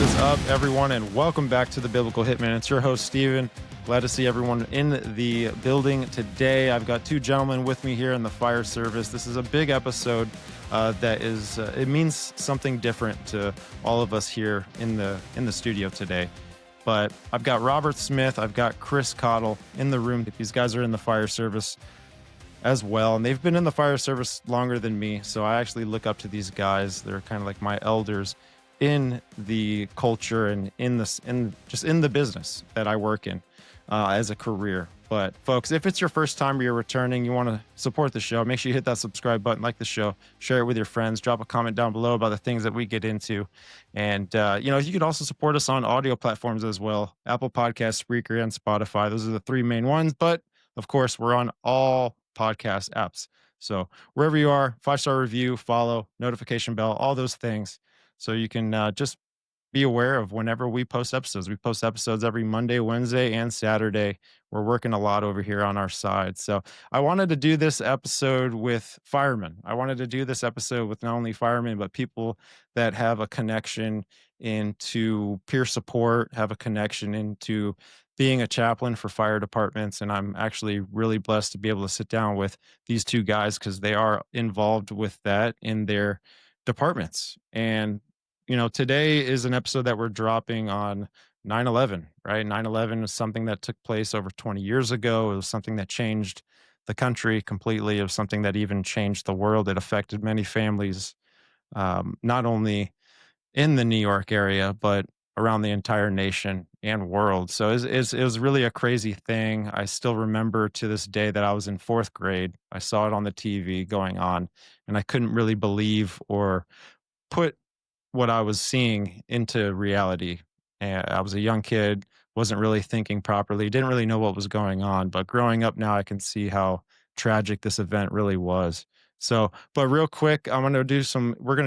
What is up, everyone, and welcome back to the Biblical Hitman. It's your host, Steven. Glad to see everyone in the building today. I've got two gentlemen with me here in the fire service. This is a big episode it means something different to all of us here in the studio today. But I've got Robert Smith, I've got Chris Cottle in the room. These guys are in the fire service as well, and they've been in the fire service longer than me, so I actually look up to these guys. They're kind of like my elders in the culture and in the business that I work in as a career. But folks, if it's your first time or you're returning, you want to support the show, make sure you hit that subscribe button, like the show, share it with your friends, drop a comment down below about the things that we get into. And, you could also support us on audio platforms as well. Apple Podcasts, Spreaker, and Spotify. Those are the three main ones. But of course, we're on all podcast apps. So wherever you are, 5-star review, follow, notification bell, all those things. So you can just be aware of whenever we post episodes. We post episodes every Monday, Wednesday, and Saturday. We're working a lot over here on our side. So I wanted to do this episode with firemen. I wanted to do this episode with not only firemen, but people that have a connection into peer support, have a connection into being a chaplain for fire departments. And I'm actually really blessed to be able to sit down with these two guys because they are involved with that in their departments. And today is an episode that we're dropping on 9/11, right? 9/11 is something that took place over 20 years ago. It was something that changed the country completely. It was something that even changed the world. It affected many families, not only in the New York area, but around the entire nation and world. So it was really a crazy thing. I still remember to this day that I was in fourth grade. I saw it on the TV going on, and I couldn't really believe or put what I was seeing into reality. And I was a young kid, wasn't really thinking properly, didn't really know what was going on. But growing up now, I can see how tragic this event really was. So, but real quick, we're going to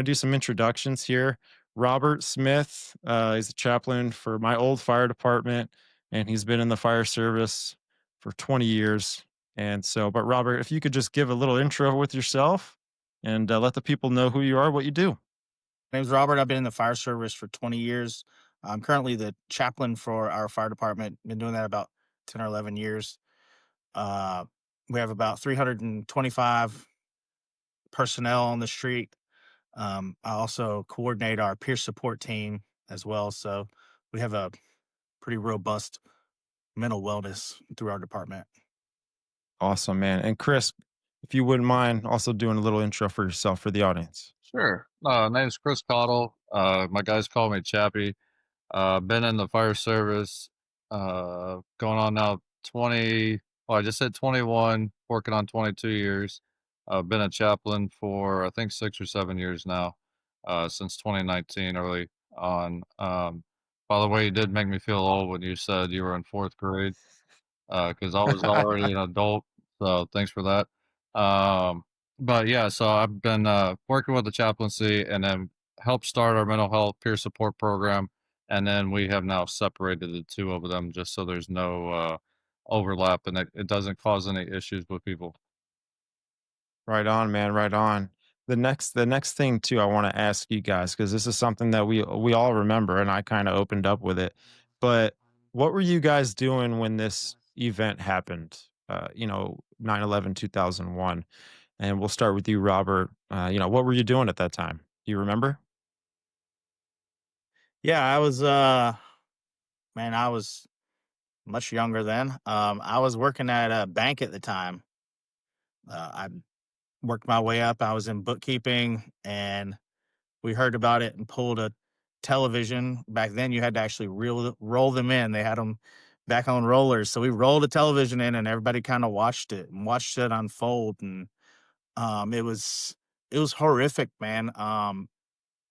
do some introductions here. Robert Smith is a chaplain for my old fire department, and he's been in the fire service for 20 years. And so, but Robert, if you could just give a little intro with yourself and let the people know who you are, what you do. My name's Robert. I've been in the fire service for 20 years. I'm currently the chaplain for our fire department. Been doing that about 10 or 11 years. Uh, we have about 325 personnel on the street. I also coordinate our peer support team as well. So we have a pretty robust mental wellness through our department. Awesome, man. And Chris, if you wouldn't mind also doing a little intro for yourself for the audience. Sure. Name's Chris Cottle. My guys call me Chappie. Been in the fire service, going on now 20, well, I just said 21, working on 22 years. I've been a chaplain for, I think, 6 or 7 years now, since 2019, early on. By the way, you did make me feel old when you said you were in fourth grade, because I was already an adult. So thanks for that. Um, but yeah, so I've been working with the chaplaincy and then helped start our mental health peer support program. And then we have now separated the two of them just so there's no overlap and it doesn't cause any issues with people. Right on, man. Right on. The next thing too, I want to ask you guys because this is something that we all remember, and I kind of opened up with it. But what were you guys doing when this event happened? 9/11, 2001, and we'll start with you, Robert. What were you doing at that time? Do you remember? Yeah, I was much younger then. I was working at a bank at the time. I worked my way up. I was in bookkeeping, and we heard about it and pulled a television. Back then, you had to actually roll them in. They had them back on rollers, so we rolled a television in, and everybody kind of watched it unfold. And it was horrific, man.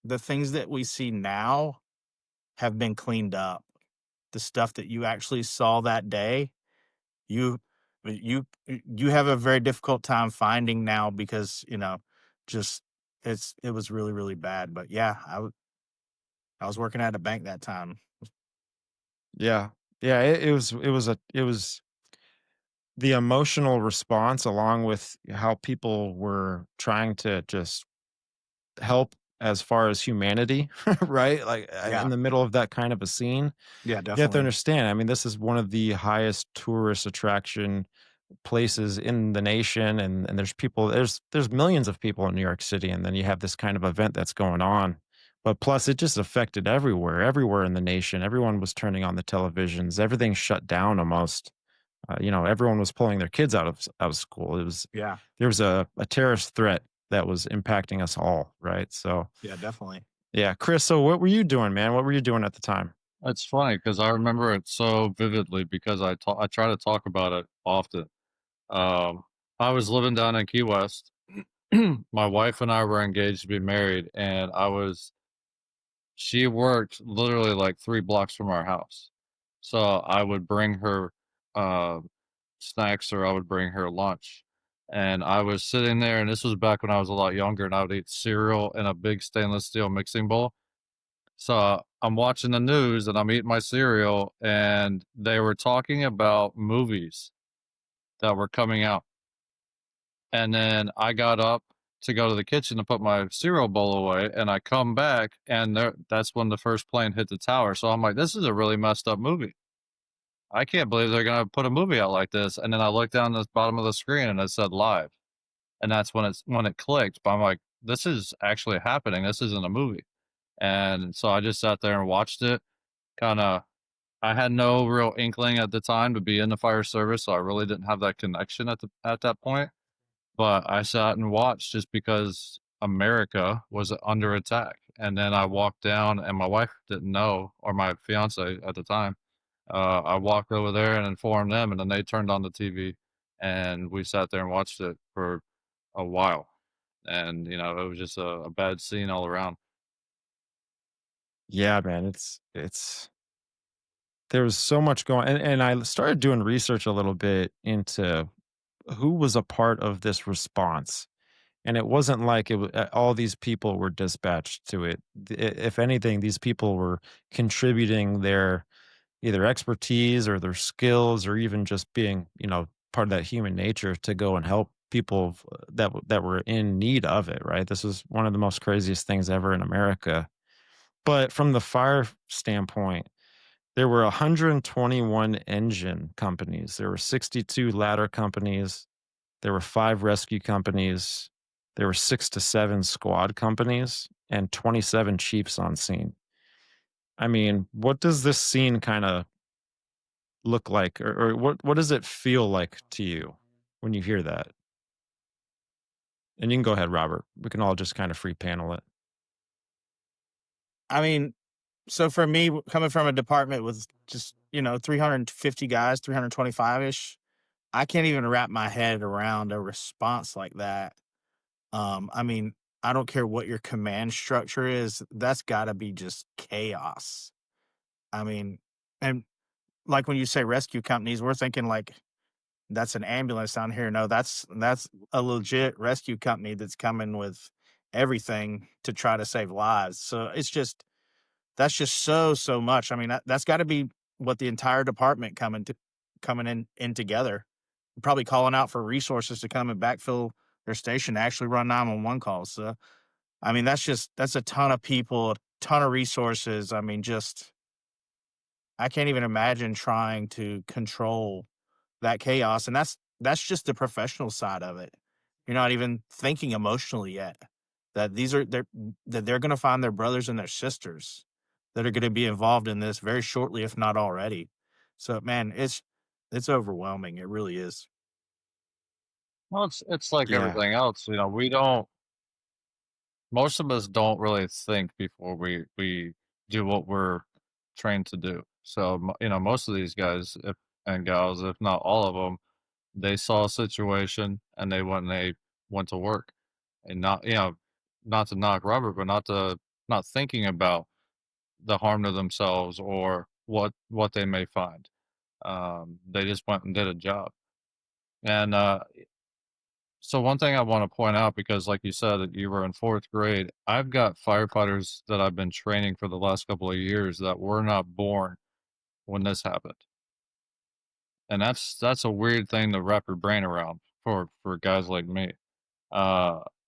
The things that we see now have been cleaned up. The stuff that you actually saw that day, you you have a very difficult time finding now because just it was really really bad. But yeah, I was working at a bank that time. Yeah, yeah. It was the emotional response along with how people were trying to just help as far as humanity, right? Like Yeah. in the middle of that kind of a scene, Yeah, you have to definitely. understand. I mean, this is one of the highest tourist attraction places in the nation, and there's people, there's millions of people in New York City, and then you have this kind of event that's going on. But plus, it just affected everywhere in the nation. Everyone was turning on the televisions. Everything shut down almost. Everyone was pulling their kids out of school. Yeah. There was a terrorist threat that was impacting us all, right? So, Yeah, definitely. yeah, Chris. So, what were you doing, man? What were you doing at the time? It's funny because I remember it so vividly because I try to talk about it often. Um, I was living down in Key West. My wife and I were engaged to be married, and she worked literally like 3 blocks from our house. So I would bring her uh, snacks or I would bring her lunch. And I was sitting there, and this was back when I was a lot younger, and I would eat cereal in a big stainless steel mixing bowl. So I'm watching the news and I'm eating my cereal, and they were talking about movies that were coming out. And then I got up to go to the kitchen to put my cereal bowl away, and I come back, and that's when the first plane hit the tower. So I'm like, this is a really messed up movie. I can't believe they're gonna put a movie out like this. And then I looked down the bottom of the screen and it said live. And that's when it clicked. But I'm like, this is actually happening. This isn't a movie. And so I just sat there and watched it. Kind of I had no real inkling at the time to be in the fire service, so I really didn't have that connection at that point. But I sat and watched just because America was under attack. And then I walked down, and my wife didn't know, or my fiance at the time. I walked over there and informed them, and then they turned on the TV, and we sat there and watched it for a while. And it was just a bad scene all around. Yeah, man, it's there was so much going, and I started doing research a little bit into who was a part of this response. And it wasn't like all these people were dispatched to it. If anything, these people were contributing their either expertise or their skills, or even just being, part of that human nature to go and help people that were in need of it. Right. This was one of the most craziest things ever in America. But from the fire standpoint, there were 121 engine companies. There were 62 ladder companies. There were 5 rescue companies. There were 6 to 7 squad companies and 27 chiefs on scene. I mean, what does this scene kinda look like, or what does it feel like to you when you hear that? And you can go ahead, Robert. We can all just kinda free panel it. I mean, so for me, coming from a department with just, 350 guys, 325-ish, I can't even wrap my head around a response like that. I mean, I don't care what your command structure is, that's gotta be just chaos. I mean, and like when you say rescue companies, we're thinking like that's an ambulance down here. No, that's a legit rescue company that's coming with everything to try to save lives. So it's just that's just so much. I mean, that's got to be what the entire department coming in together, probably calling out for resources to come and backfill their station to actually run 911 calls. So I mean, that's a ton of people, a ton of resources. I mean, just I can't even imagine trying to control that chaos, and that's just the professional side of it. You're not even thinking emotionally yet that they're gonna find their brothers and their sisters that are gonna be involved in this very shortly, if not already. So, man, it's overwhelming, it really is. Well, it's like Yeah. everything else. We don't. Most of us don't really think before we do what we're trained to do. So most of these guys and gals, if not all of them, they saw a situation and they went to work, and not to knock Robert, but not thinking about the harm to themselves or what they may find. They just went and did a job. And so one thing I want to point out, because like you said, that you were in fourth grade, I've got firefighters that I've been training for the last couple of years that were not born when this happened. And that's a weird thing to wrap your brain around for guys like me.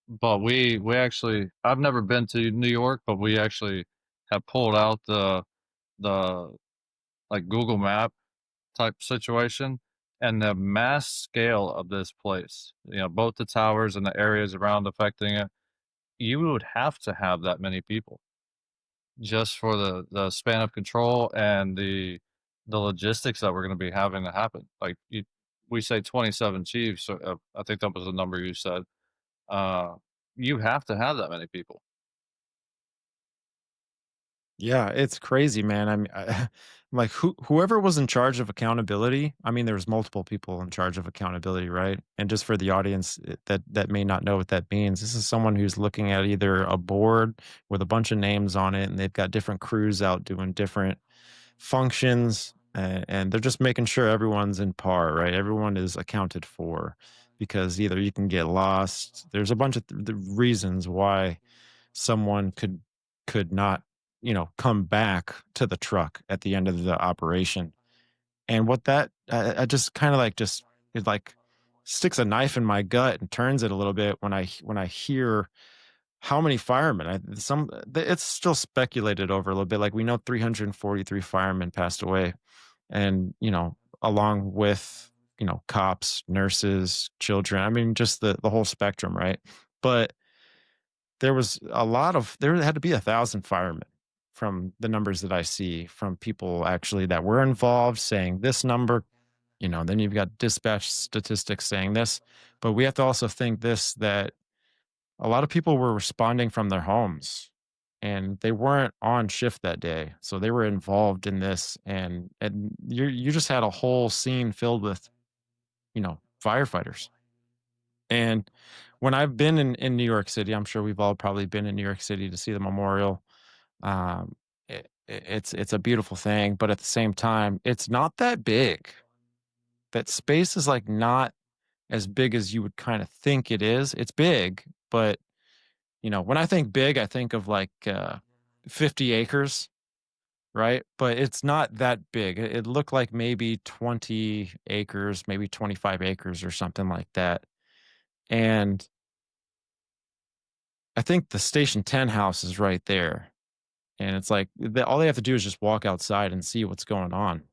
but we actually, I've never been to New York, but we actually have pulled out the like Google Map type situation, and the mass scale of this place, you know, both the towers and the areas around affecting it, you would have to have that many people just for the span of control and the logistics that we're going to be having to happen. Like we say 27 chiefs. So, I think that was the number you said. Uh, you have to have that many people. Yeah, it's crazy, man. I mean, I'm like whoever was in charge of accountability. I mean, there's multiple people in charge of accountability, right? And just for the audience that may not know what that means, this is someone who's looking at either a board with a bunch of names on it, and they've got different crews out doing different functions, and they're just making sure everyone's in par, right? Everyone is accounted for, because either you can get lost. There's a bunch of the reasons why someone could not, come back to the truck at the end of the operation. And what that I just kind of like just it like sticks a knife in my gut and turns it a little bit when I hear how many firemen. It's still speculated over a little bit. Like, we know 343 firemen passed away, and along with cops, nurses, children. I mean, just the whole spectrum, right? But there had to be 1,000 firemen from the numbers that I see from people actually that were involved saying this number. Then you've got dispatch statistics saying this. But we have to also think this, that a lot of people were responding from their homes, and they weren't on shift that day. So they were involved in this, and you just had a whole scene filled with, firefighters. And when I've been in New York City, I'm sure we've all probably been in New York City to see the memorial. It's a beautiful thing, but at the same time, it's not that big. That space is like not as big as you would kind of think it is. It's big, but when I think big, I think of like 50 acres, right? But it's not that big. It looked like maybe 20 acres, maybe 25 acres or something like that. And I think the Station 10 house is right there. And it's like all they have to do is just walk outside and see what's going on.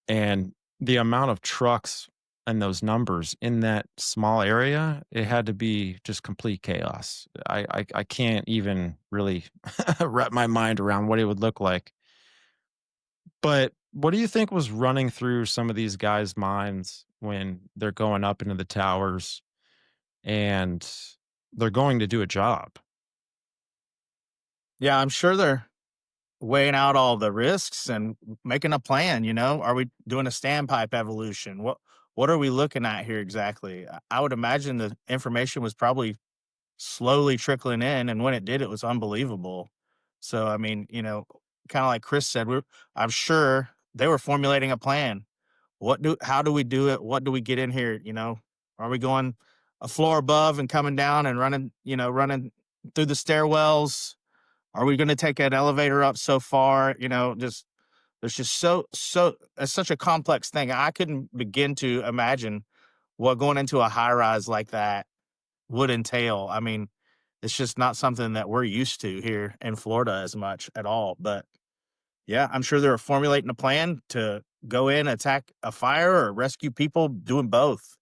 And the amount of trucks and those numbers in that small area, it had to be just complete chaos. I can't even really wrap my mind around what it would look like. But what do you think was running through some of these guys' minds when they're going up into the towers and they're going to do a job? Yeah, I'm sure they're weighing out all the risks and making a plan. Are we doing a standpipe evolution? What are we looking at here exactly? I would imagine the information was probably slowly trickling in, and when it did, it was unbelievable. So, I mean, kind of like Chris said, I'm sure they were formulating a plan. How do we do it? What do we get in here? Are we going a floor above and coming down and running through the stairwells? Are we going to take an elevator up so far? Just there's just it's such a complex thing. I couldn't begin to imagine what going into a high rise like that would entail. I mean, it's just not something that we're used to here in Florida as much at all. But yeah, I'm sure they're formulating a plan to go in, attack a fire, or rescue people, doing both.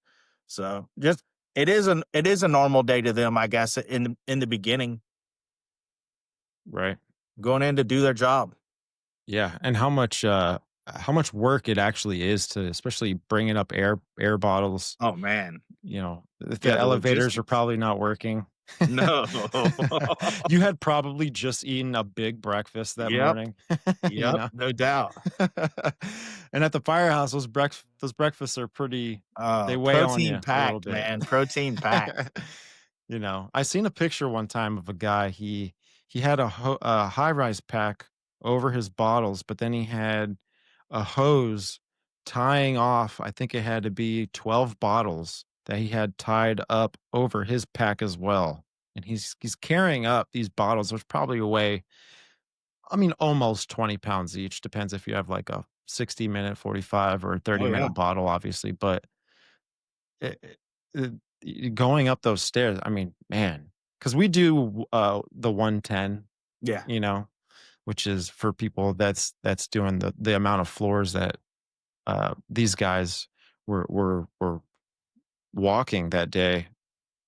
So just it is a normal day to them, I guess, in the beginning, Right. going in to do their job. Yeah, and how much work it actually is to, especially bringing up air bottles. Oh man, If yeah, the the elevators are logistics. probably not working. No. You had probably just eaten a big breakfast that Yep, morning, you yep, know? no doubt. And at the firehouse, those breakfasts are they weigh on Protein you a little packed, bit. man. Protein packed. I seen a picture one time of a guy. He had a high-rise pack over his bottles, but then he had a hose tying off, I think it had to be 12 bottles that he had tied up over his pack as well. And he's carrying up these bottles, which probably weigh, I mean, almost 20 pounds each. Depends if you have like a 60-minute, 45, or a Oh yeah. 30-minute bottle, obviously. But it, going up those stairs, I mean, man, because we do the 110, Yeah. you know, which is for people that's doing the amount of floors that these guys were walking that day,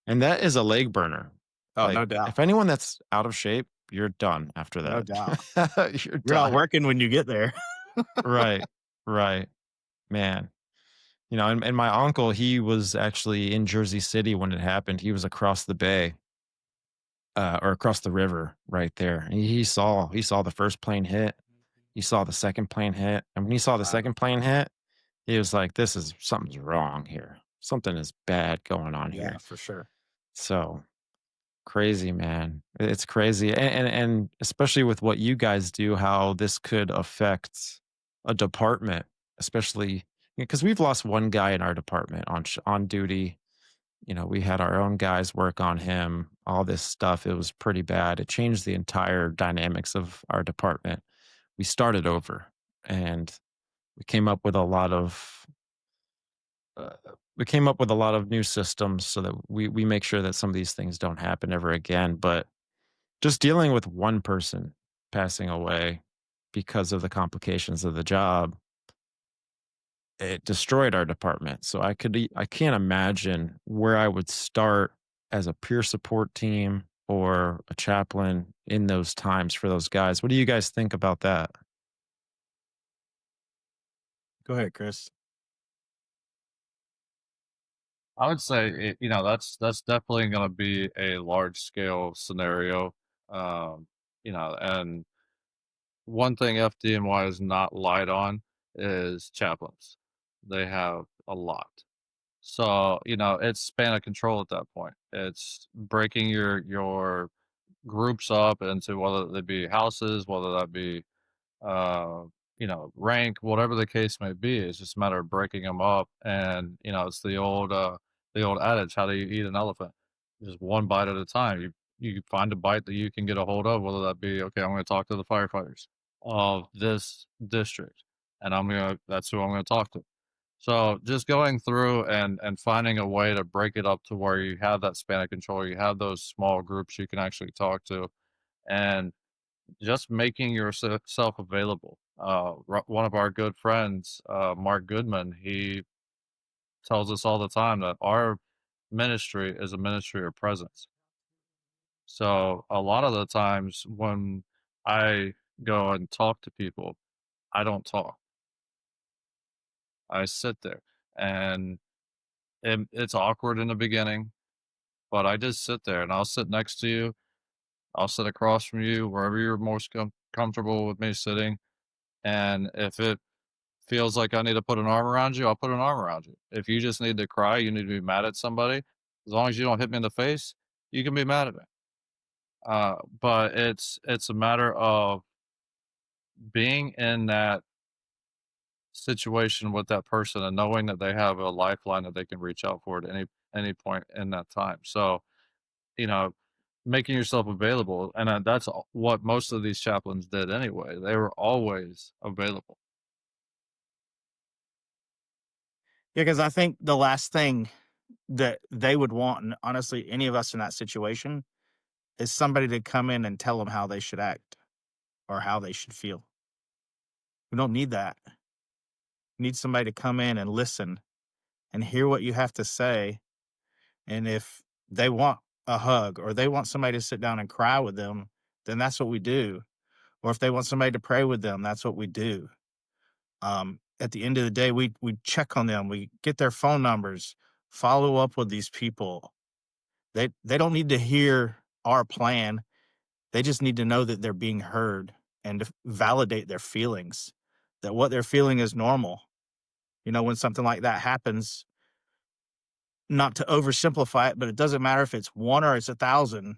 and that is a leg burner. Oh, Like, no doubt. if anyone that's out of shape, you're done after No doubt. that. You're You're not done. working when you get there. Right, right, man. You know, and my uncle, he was actually in Jersey City when it happened. He was across the bay, or across the river right there. And he saw the first plane hit. He saw the second plane hit. And when he saw the Wow. second plane hit, he was like, "This is something's wrong here. Something is bad going on Yeah, here." for sure. So crazy, man. It's crazy. And especially with what you guys do, how this could affect a department, especially because we've lost one guy in our department on duty. You know, we had our own guys work on him, all this stuff. It was pretty bad. It changed the entire dynamics of our department. We started over, and we came up with a lot of uh, we came up with a lot of new systems so that we make sure that some of these things don't happen ever again. But just dealing with one person passing away because of the complications of the job, it destroyed our department. So I can't imagine where I would start as a peer support team or a chaplain in those times for those guys. What do you guys think about that? Go ahead, Chris. I would say that's definitely going to be a large scale scenario. Um, and one thing FDNY is not light on is chaplains. They have a lot. So, it's span of control at that point. It's breaking your groups up into whether they be houses, whether that be uh, rank, whatever the case may be. It's just a matter of breaking them up. And, it's the old adage, how do you eat an elephant? Just one bite at a time. You find a bite that you can get a hold of, whether that be, okay, I'm going to talk to the firefighters of this district, and that's who I'm going to talk to. So just going through and finding a way to break it up to where you have that span of control, you have those small groups you can actually talk to, and just making yourself available. One of our good friends, Mark Goodman, he tells us all the time that our ministry is a ministry of presence. So a lot of the times when I go and talk to people, I don't talk. I sit there, and it's awkward in the beginning, but I just sit there and I'll sit next to you. I'll sit across from you, wherever you're most comfortable with me sitting. And if it feels like I need to put an arm around you, I'll put an arm around you. If you just need to cry, you need to be mad at somebody, as long as you don't hit me in the face, you can be mad at me. But it's a matter of being in that situation with that person and knowing that they have a lifeline that they can reach out for at any point in that time. So, you know, making yourself available, and that's what most of these chaplains did anyway. They were always available. Yeah, because I think the last thing that they would want, and honestly, any of us in that situation, is somebody to come in and tell them how they should act or how they should feel. We don't need that. We need somebody to come in and listen and hear what you have to say. And if they want a hug or they want somebody to sit down and cry with them, then that's what we do. Or if they want somebody to pray with them, that's what we do. At the end of the day, we check on them, we get their phone numbers, follow up with these people. They don't need to hear our plan. They just need to know that they're being heard and to validate their feelings, that what they're feeling is normal. You know, when something like that happens, not to oversimplify it, but it doesn't matter if it's one or it's 1,000.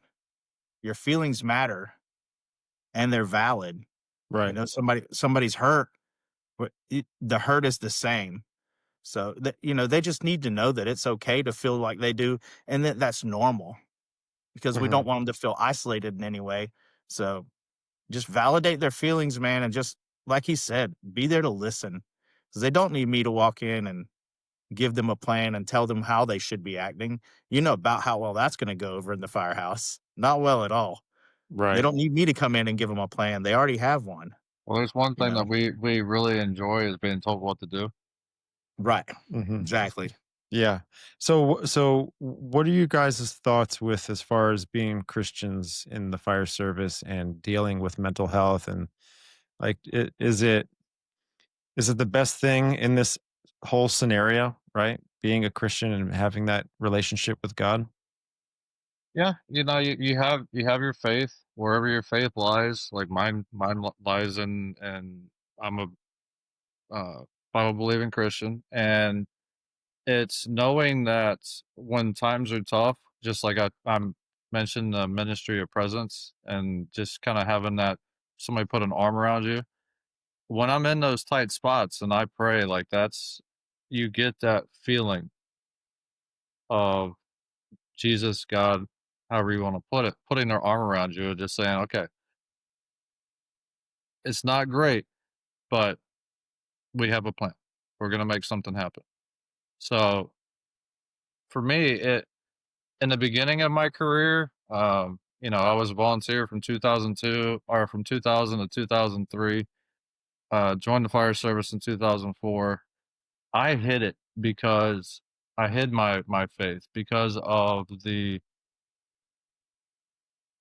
Your feelings matter and they're valid. You Right. know, somebody's hurt, but the hurt is the same. So they just need to know that it's okay to feel like they do, and that that's normal because we Hmm. don't want them to feel isolated in any way. So just validate their feelings, man, and just like he said, be there to listen because they don't need me to walk in and give them a plan and tell them how they should be acting, you know about how well that's going to go over in the firehouse. Not well at all. They Right. don't need me to come in and give them a plan. They already have one, Well, there's one you thing know? that we really enjoy is being told what to do. Right. Hmm. Exactly. Yeah. So what are you guys' thoughts with as far as being Christians in the fire service and dealing with mental health and like is it the best thing in this whole scenario, right? Being a Christian and having that relationship with God? Yeah, you have your faith wherever your faith lies. Like lies in I'm a Bible believing Christian, and it's knowing that when times are tough, just like I'm mentioned the ministry of presence, and just kind of having that somebody put an arm around you. When I'm in those tight spots and I pray, like that's you get that feeling of Jesus, God, however you want to put it, putting their arm around you and just saying, okay, it's not great, but we have a plan. We're going to make something happen. So for me, it in the beginning of my career, I was a volunteer from 2002 or from 2000 to 2003. Joined the fire service in 2004. I hid it because I hid my faith because of the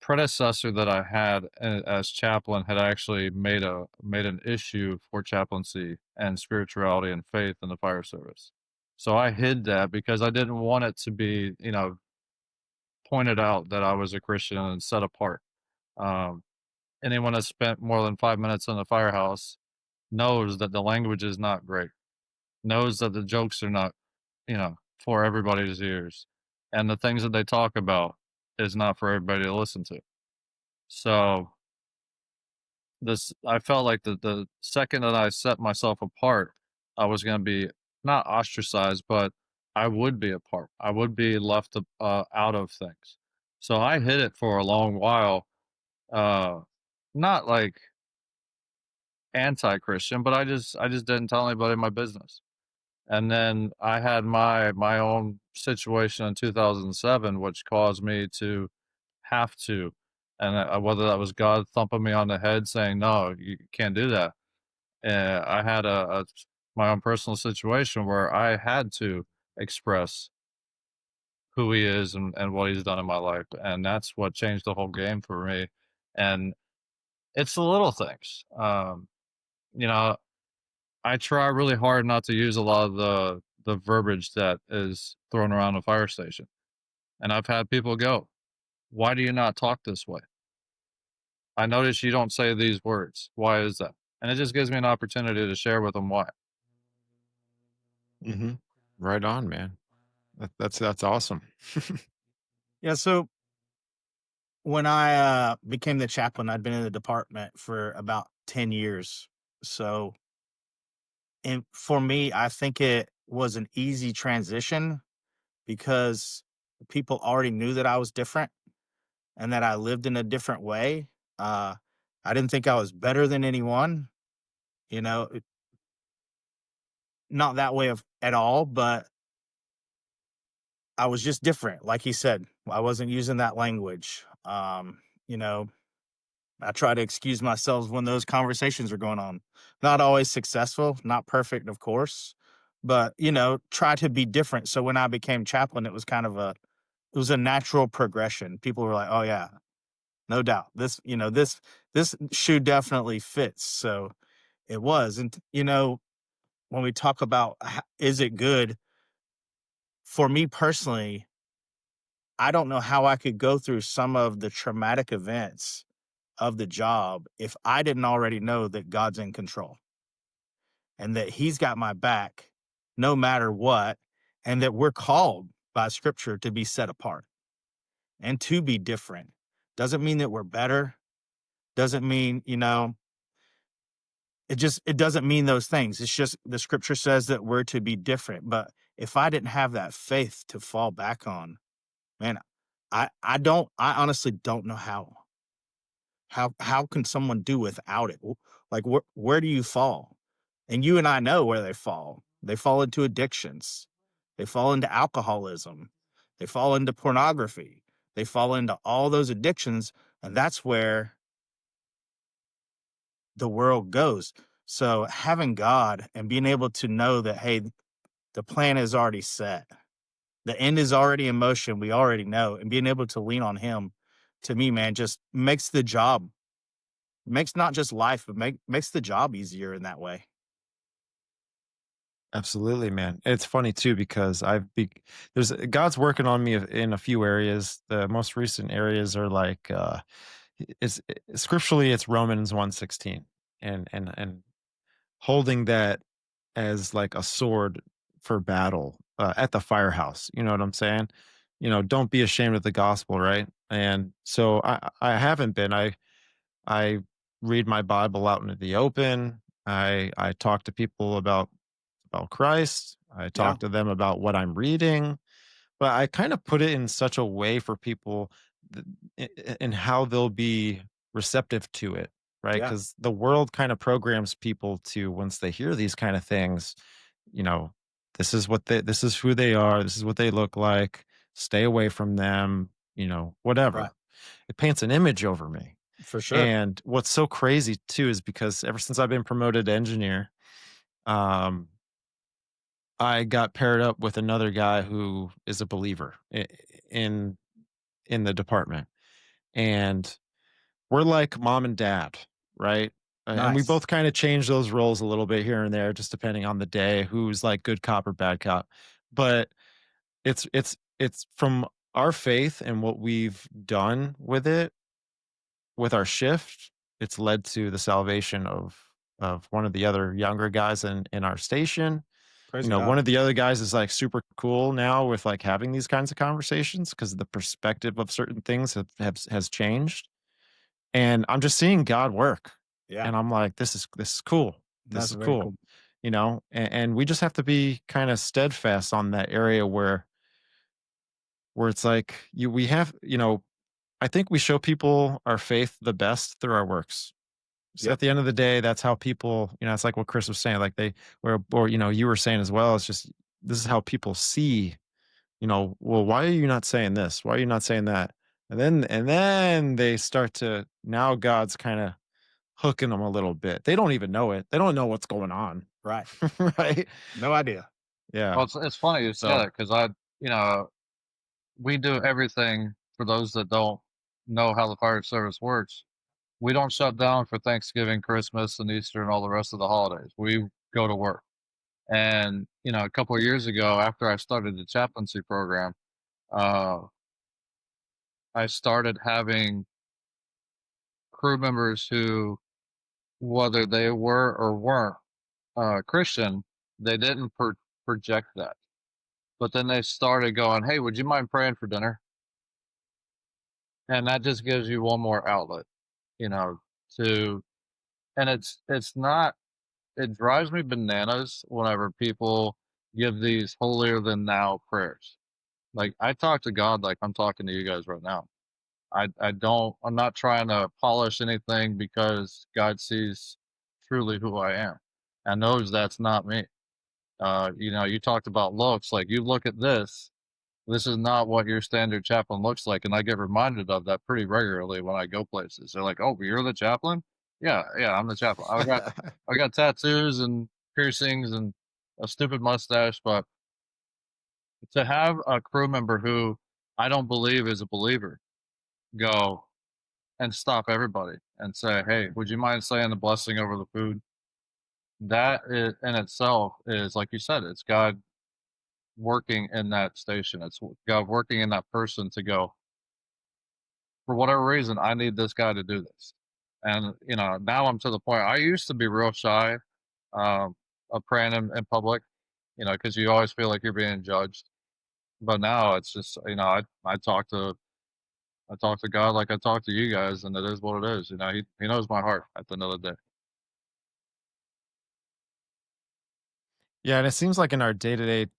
predecessor that I had as chaplain had actually made an issue for chaplaincy and spirituality and faith in the fire service. So I hid that because I didn't want it to be, pointed out that I was a Christian and set apart. Um, Anyone that's spent more than 5 minutes in the firehouse knows that the language is not great, knows that the jokes are not, for everybody's ears, and the things that they talk about is not for everybody to listen to. So this I felt like the second that I set myself apart, I was going to be not ostracized, but I would be apart. I would be left out of things. So I hid it for a long while. Uh, Not like anti-Christian, but I just didn't tell anybody my business. And then I had my own situation in 2007, which caused me to have to, and whether that was God thumping me on the head saying, "No, you can't do that." I had my own personal situation where I had to express who He is and what He's done in my life, and that's what changed the whole game for me. And it's the little things. You know, I try really hard not to use a lot of the verbiage that is thrown around the fire station. And I've had people go, "Why do you not talk this way? I notice you don't say these words. Why is that?" And it just gives me an opportunity to share with them why. Hmm. Right on, man. That's awesome. Yeah. So when I became the chaplain, I'd been in the department for about 10 years. So, and for me, I think it was an easy transition because people already knew that I was different and that I lived in a different way. Uh, I didn't think I was better than anyone, you know, not that way of at all, but I was just different. Like he said, I wasn't using that language. You know, I try to excuse myself when those conversations are going on. Not always successful, not perfect, of course, but try to be different. So when I became chaplain, it was kind of it was a natural progression. People were like, "Oh yeah, no doubt. This shoe definitely fits." So it was. And when we talk about is it good for me personally, I don't know how I could go through some of the traumatic events of the job if I didn't already know that God's in control and that He's got my back no matter what, and that we're called by Scripture to be set apart and to be different. Doesn't mean that we're better. Doesn't mean, it doesn't mean those things. It's just the Scripture says that we're to be different. But if I didn't have that faith to fall back on, man, I honestly don't know how. How can someone do without it? Like where do you fall? And you and I know where they fall. They fall into addictions. They fall into alcoholism. They fall into pornography. They fall into all those addictions. And that's where the world goes. So having God and being able to know that, hey, the plan is already set. The end is already in motion. We already know. And being able to lean on him, to me, man, just makes the job, makes not just life, but makes the job easier in that way. Absolutely, man. It's funny too because there's God's working on me in a few areas. The most recent areas are like it's scripturally it's Romans 1:16 and holding that as like a sword for battle at the firehouse. You know what I'm saying? Don't be ashamed of the gospel, right? And so I haven't been. I read my Bible out into the open. I talk to people about Christ. I Yeah. talk to them about what I'm reading, but I kind of put it in such a way for people and how they'll be receptive to it, right? Yeah. Because the world kind of programs people to once they hear these kind of things, you know, this is who they are, this is what they look like. Stay away from them, Right. whatever. It paints an image over me. For sure. And what's so crazy too is because ever since I've been promoted to engineer, um, I got paired up with another guy who is a believer in in the department, and we're like mom and dad, right? And we Nice. both kind of change those roles a little bit here and there, just depending on the day, who's like good cop or bad cop. But it's from our faith and what we've done with it, with our shift. It's led to the salvation of one of the other younger guys in our station. Praise God. One of the other guys is like super cool now with like having these kinds of conversations because the perspective of certain things has changed. And I'm just seeing God work. Yeah. And I'm like, this is cool. This That's is very cool. cool. And we just have to be kind of steadfast on that area where it's like we have, I think we show people our faith the best through our works. So Yep. at the end of the day, that's how people, it's like what Chris was saying, like or you were saying as well. It's just, this is how people see, well, why are you not saying this? Why are you not saying that? And then they start to, now God's kind of hooking them a little bit. They don't even know it. They don't know what's going on. Right. Right. No idea. Yeah. Well, it's funny you say So that because you know, we do everything for those that don't know how the fire service works. We don't shut down for Thanksgiving, Christmas, and Easter, and all the rest of the holidays. We go to work. And a couple of years ago, after I started the chaplaincy program, uh, I started having crew members who, whether they were or weren't Christian, they didn't project that. But then they started going, "Hey, would you mind praying for dinner?" And that just gives you one more outlet, you know, to and it's not it drives me bananas whenever people give these holier than thou prayers. Like I talk to God like I'm talking to you guys right now. I'm not trying to polish anything because God sees truly who I am and knows that's not me. You talked about looks, like you look at this is not what your standard chaplain looks like. And I get reminded of that pretty regularly when I go places. They're like, "Oh, but you're the chaplain?" Yeah, yeah, I'm the chaplain. I got tattoos and piercings and a stupid mustache, but to have a crew member who I don't believe is a believer go and stop everybody and say, "Hey, would you mind saying the blessing over the food?" That is, in itself is like you said, it's God working in that station. It's God working in that person to go, for whatever reason, I need this guy to do this. And now I'm to the point. I used to be real shy of praying in public, because you always feel like you're being judged. But now it's just, I talk to God like I talk to you guys, and it is what it is. He knows my heart at the end of the day. yeah, and it seems like in our day to day,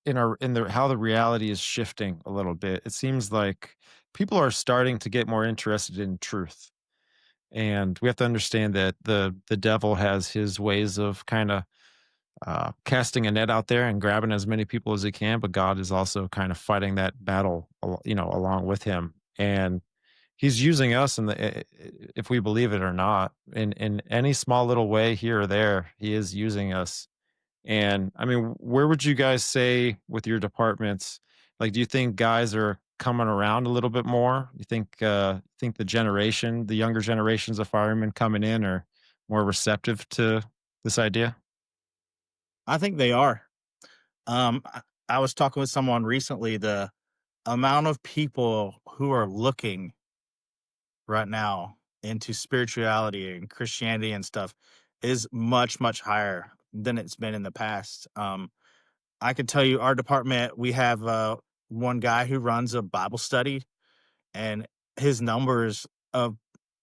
in the how the reality is shifting a little bit. It seems like people are starting to get more interested in truth, and we have to understand that the devil has his ways of kind of casting a net out there and grabbing as many people as he can, but God is also kind of fighting that battle, along with him. And he's using us if we believe it or not, in any small little way here or there, he is using us. And I mean, where would you guys say with your departments? Like, do you think guys are coming around a little bit more? You think the younger generations of firemen coming in are more receptive to this idea? I think they are. I was talking with someone recently. The amount of people who are looking right now into spirituality and Christianity and stuff is much, much higher than it's been in the past. I can tell you, our department, we have one guy who runs a Bible study, and his numbers of,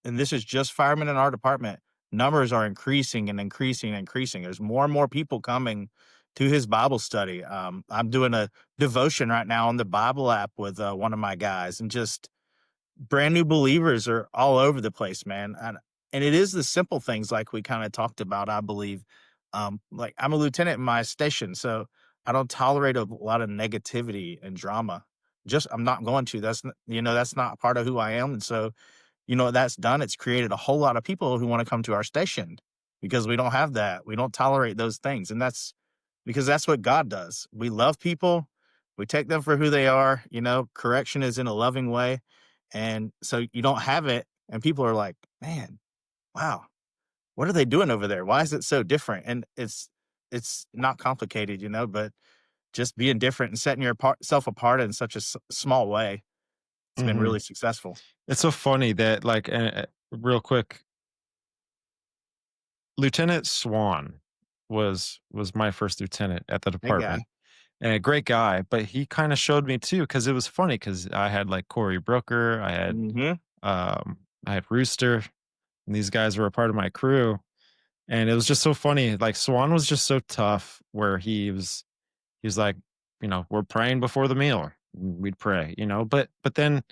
and this is just firemen in our department, numbers are increasing and increasing and increasing. There's more and more people coming to his Bible study. I'm doing a devotion right now on the Bible app with one of my guys, and just brand new believers are all over the place, man. And it is the simple things like we kind of talked about, I believe. Like, I'm a lieutenant in my station, so I don't tolerate a lot of negativity and drama. Just I'm not going to. That's not part of who I am. And so, what that's done, it's created a whole lot of people who want to come to our station because we don't have that. We don't tolerate those things. And that's because that's what God does. We love people. We take them for who they are. Correction is in a loving way. And so you don't have it. And people are like, man, wow, what are they doing over there? Why is it so different? And it's not complicated, but just being different and setting yourself apart in such a small way. It's been Hmm. really successful. It's so funny that, like, real quick, Lieutenant Swan was my first lieutenant at the Hey, guy. department, and a great guy. But he kind of showed me too, because it was funny because I had like Corey Brooker, Hmm. I had Rooster, and these guys were a part of my crew. And it was just so funny. Like, Swan was just so tough, where he was like, we're praying before the meal. We'd pray, but then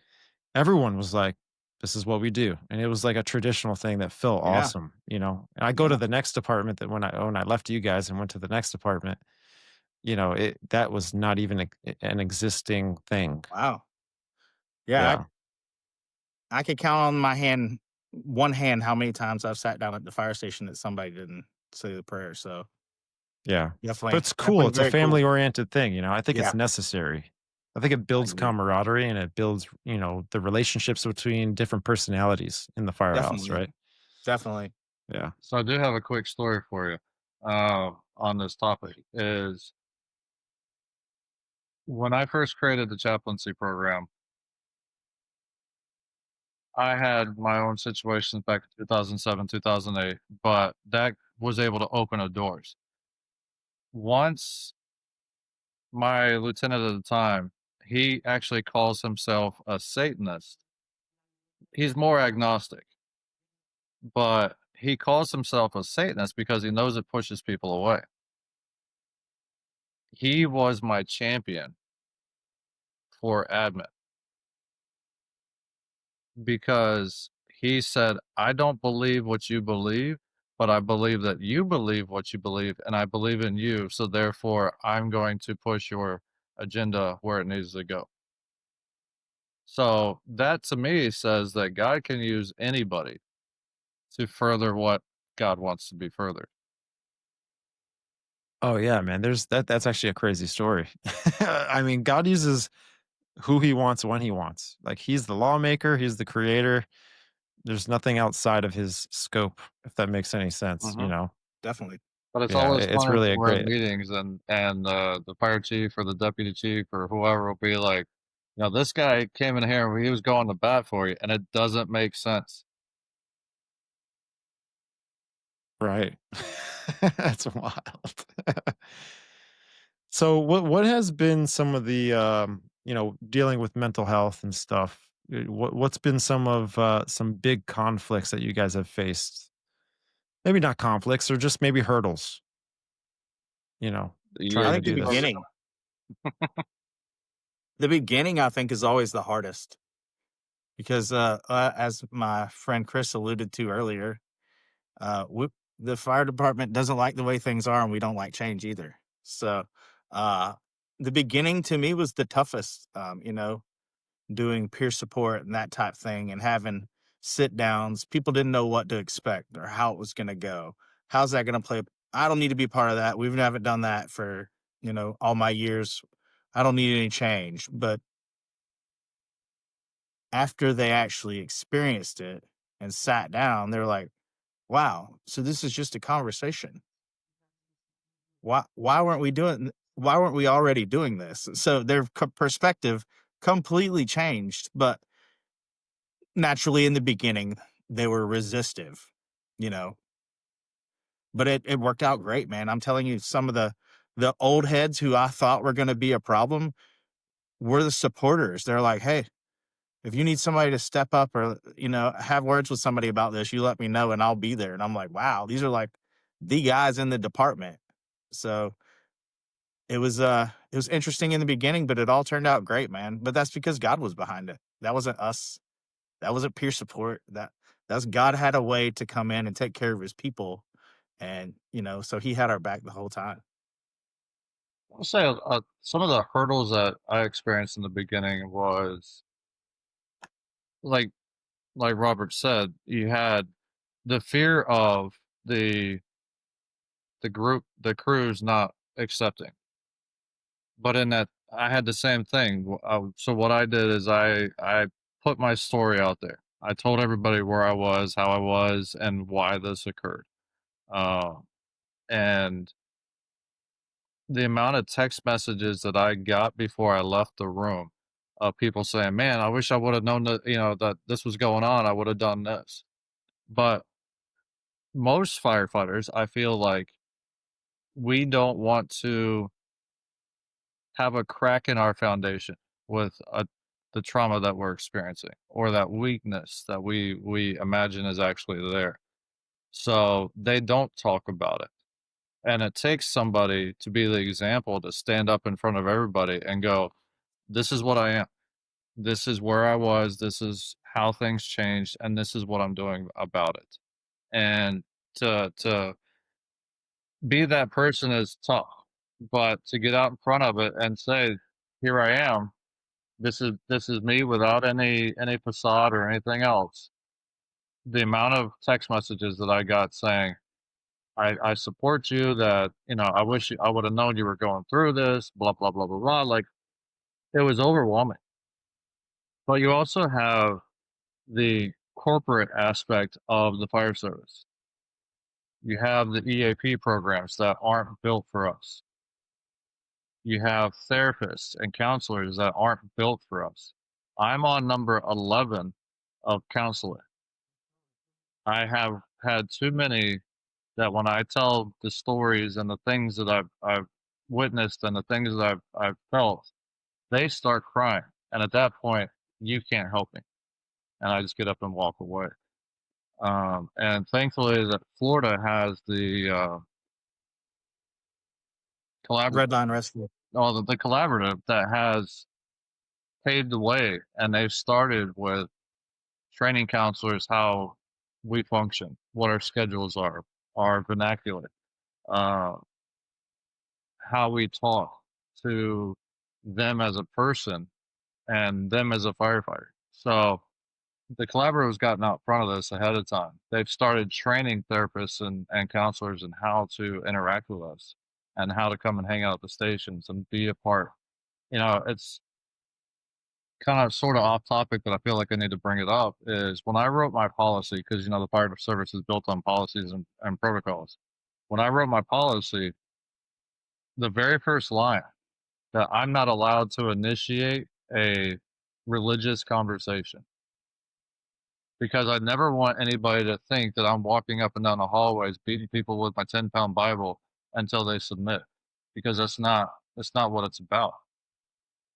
everyone was like, this is what we do. And it was like a traditional thing that felt Yeah. awesome. And I go to Yeah. the next department, that when I left you guys and went to the next department, that was not even an existing thing. Wow. Yeah. Yeah. I could count on one hand, how many times I've sat down at the fire station that somebody didn't say the prayer. So Yeah. But definitely, it's cool. definitely It's a very cool. family oriented thing. I think Yeah. it's necessary. I think it I builds agree. camaraderie, and it builds, the relationships between different personalities in the firehouse, Definitely. right? Definitely. Yeah. So I do have a quick story for you on this topic. Is when I first created the chaplaincy program, I had my own situations back in 2007, 2008, but that was able to open the doors. Once my lieutenant at the time, he actually calls himself a Satanist. He's more agnostic, but he calls himself a Satanist because he knows it pushes people away. He was my champion for admin because he said, I don't believe what you believe, but I believe that you believe what you believe, and I believe in you. So therefore, I'm going to push your agenda where it needs to go. So that to me says that God can use anybody to further what God wants to be furthered. Oh yeah, man. That's actually a crazy story. I mean, God uses who he wants when he wants. Like, he's the lawmaker, he's the creator. There's nothing outside of his scope, if that makes any sense. Mhm. Definitely. But it's Yeah, always it's funny really when a we're in great. meetings and the fire chief or the deputy chief or whoever will be like, this guy came in here and he was going to bat for you, and it doesn't make sense. Right. That's wild. So what has been some of the dealing with mental health and stuff? What's been some big conflicts that you guys have faced? Maybe not conflicts, or just maybe hurdles, you know, The trying I years to think the of do this. beginning, I think, is always the hardest because, as my friend Chris alluded to earlier, the fire department doesn't like the way things are, and we don't like change either. So, uh, the beginning to me was the toughest, doing peer support and that type thing and having sit downs. People didn't know what to expect or how it was going to go. How's that going to play? I don't need to be part of that. We haven't done that for, all my years. I don't need any change. But after they actually experienced it and sat down, they're like, wow, so this is just a conversation. Why weren't we already doing this? So their perspective completely changed, but naturally in the beginning they were resistive, you know, but it worked out great, man. I'm telling you, some of the old heads who I thought were going to be a problem were the supporters. They're like, hey, if you need somebody to step up or have words with somebody about this, you let me know and I'll be there. And I'm like, wow, these are like the guys in the department. So it was interesting in the beginning, but it all turned out great, man. But that's because God was behind it. That wasn't us. That wasn't peer support. That's God had a way to come in and take care of his people. And, so he had our back the whole time. I'll say some of the hurdles that I experienced in the beginning was like Robert said, you had the fear of the crews not accepting. But in that, I had the same thing. So what I did is I put my story out there. I told everybody where I was, how I was, and why this occurred. Uh, and the amount of text messages that I got before I left the room of people saying, "Man, I wish I would have known that that this was going on. I would have done this." But most firefighters, I feel like we don't want to have a crack in our foundation with the trauma that we're experiencing or that weakness that we imagine is actually there. So they don't talk about it. And it takes somebody to be the example to stand up in front of everybody and go, this is what I am. This is where I was. This is how things changed. And this is what I'm doing about it. And to be that person is tough. But to get out in front of it and say, here I am, this is me without any facade or anything else. The amount of text messages that I got saying, I support you, that I wish I would have known you were going through this, blah blah blah blah blah. Like, it was overwhelming. But you also have the corporate aspect of the fire service. You have the EAP programs that aren't built for us. You have therapists and counselors that aren't built for us. I'm on number 11 of counseling. I have had too many that when I tell the stories and the things that I've witnessed and the things that I've felt, they start crying. And at that point, you can't help me. And I just get up and walk away. And thankfully that Florida has the collaborative, Red Line Rescue. the collaborative that has paved the way, and they've started with training counselors how we function, what our schedules are, our vernacular, uh, how we talk to them as a person and them as a firefighter. So the collaborative's gotten out front of this ahead of time. They've started training therapists and counselors in how to interact with us and how to come and hang out at the stations and be a part. It's kind of sort of off topic, but I feel like I need to bring it up. Is when I wrote my policy, because the fire service is built on policies and protocols. When I wrote my policy, the very first line, that I'm not allowed to initiate a religious conversation, because I never want anybody to think that I'm walking up and down the hallways beating people with my 10-pound Bible until they submit, because that's not what it's about.